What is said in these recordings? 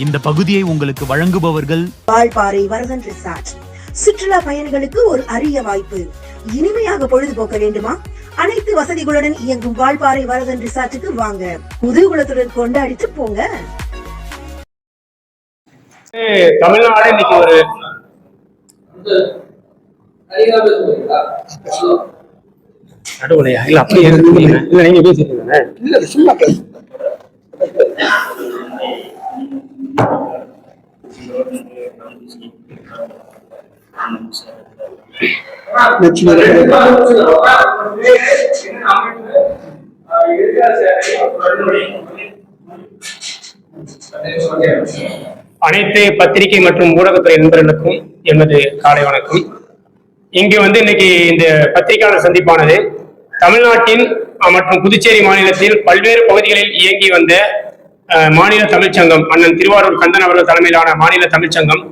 இந்த பகுதியை உங்களுக்கு வழங்குபவர்கள் வால்பாறை வரதன் ரிசார்ட். சுற்றுலா பயணிகளுக்கு ஒரு அரிய வாய்ப்பு. இனிமையாக பொழுதுபோக்க வேண்டுமா? அனைத்து வசதிகளுடன் இயங்கும் வால்பாறை வரதன் ரிசார்ட்டுக்கு வாங்க. குதூகலத்துடன் கொண்டாடிட்டு போங்க. தமிழ்நாடு இன்னைக்கு ஒரு நடுவுலையா இல்ல அப்படி இல்ல நீங்க பேசிட்டு இல்ல சும்மா அனைத்து பத்திரிகை மற்றும் ஊடகத்துறை நண்பர்களுக்கும் எனது காலை வணக்கம். இங்கு இன்னைக்கு இந்த பத்திரிகையாளர் சந்திப்பானது தமிழ்நாட்டின் மற்றும் புதுச்சேரி மாநிலத்தில் பல்வேறு பகுதிகளில் இயங்கி வந்த மாநில தமிழ்ச்சங்கம் அண்ணன் திருவாரூர் கந்தன் அவர்கள் தலைமையிலான மாநில தமிழ்ச்சங்கம்,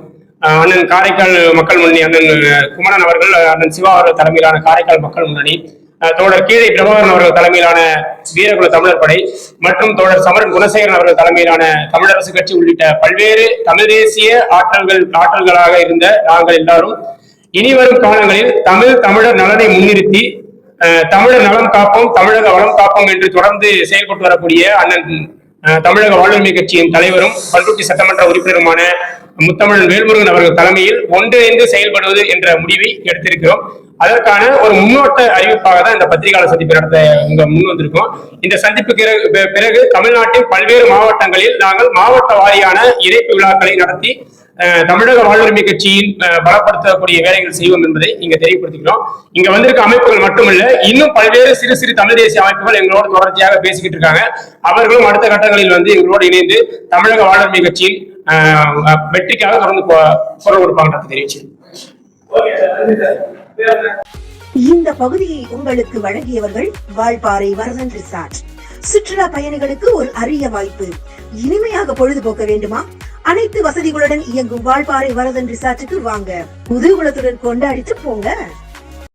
அண்ணன் காரைக்கால் மக்கள் முன்னணி அண்ணன் குமரன் அவர்கள், அண்ணன் சிவா அவர்கள் தலைமையிலான காரைக்கால் மக்கள் முன்னணி, தோழர் கீழே பிரபாகரன் அவர்கள் தலைமையிலான வீரகுல தமிழர் படை மற்றும் சமரன் குணசேகரன் அவர்கள் தலைமையிலான தமிழரசு கட்சி உள்ளிட்ட பல்வேறு தமிழ் தேசிய ஆற்றல்களாக இருந்த நாங்கள் எல்லாரும் இனிவரும் காலங்களில் தமிழர் நலனை முன்னிறுத்தி தமிழர் நலம் காப்போம், தமிழக வளம் காப்போம் என்று தொடர்ந்து செயல்பட்டு வரக்கூடிய அண்ணன் தமிழக வாழ்வுரிமை கட்சியின் தலைவரும் பண்ருட்டி சட்டமன்ற உறுப்பினருமான முத்தமிழன் வேல்முருகன் அவர்கள் தலைமையில் ஒன்றிணைந்து செயல்படுவது என்ற முடிவை எடுத்திருக்கிறோம். அதற்கான ஒரு முன்னோட்ட அறிவிப்பாக தான் இந்த பத்திரிகையாளர் சந்திப்பு நடத்த முன் வந்திருக்கோம். இந்த சந்திப்புக்கு பிறகு தமிழ்நாட்டின் பல்வேறு மாவட்டங்களில் நாங்கள் மாவட்ட வாரியான இணைப்பு விழாக்களை நடத்தி தமிழக வாழ்வுரிமை கட்சியின் பலப்படுத்தக்கூடிய வேலைகள் செய்வோம் என்பதை இங்க தெரியப்படுத்திக்கிறோம். இங்க வந்திருக்க அமைப்புகள் மட்டுமல்ல, இன்னும் பல்வேறு சிறு சிறு தமிழ் தேசிய அமைப்புகள் எங்களோடு தொடர்ச்சியாக பேசிக்கிட்டு இருக்காங்க. அவர்களும் அடுத்த கட்டங்களில் எங்களோடு இணைந்து தமிழக வாழ்வுரிமை கட்சியின் வெற்றிக்காக தொடர்ந்து குரல் கொடுப்பாங்க தெரிவிச்சு. இந்த பகுதியை உங்களுக்கு வழங்கியவர்கள் வால்பாறை வரதன் ரிசார்ட். சுற்றுலா பயணிகளுக்கு ஒரு அரிய வாய்ப்பு. இனிமையாக பொழுதுபோக்க வேண்டுமா? அனைத்து வசதிகளுடன் இயங்கும் வால்பாறை வரதன் ரிசார்ட்டுக்கு வாங்க. குதூகலத்துடன் கொண்டாடிட்டு போங்க.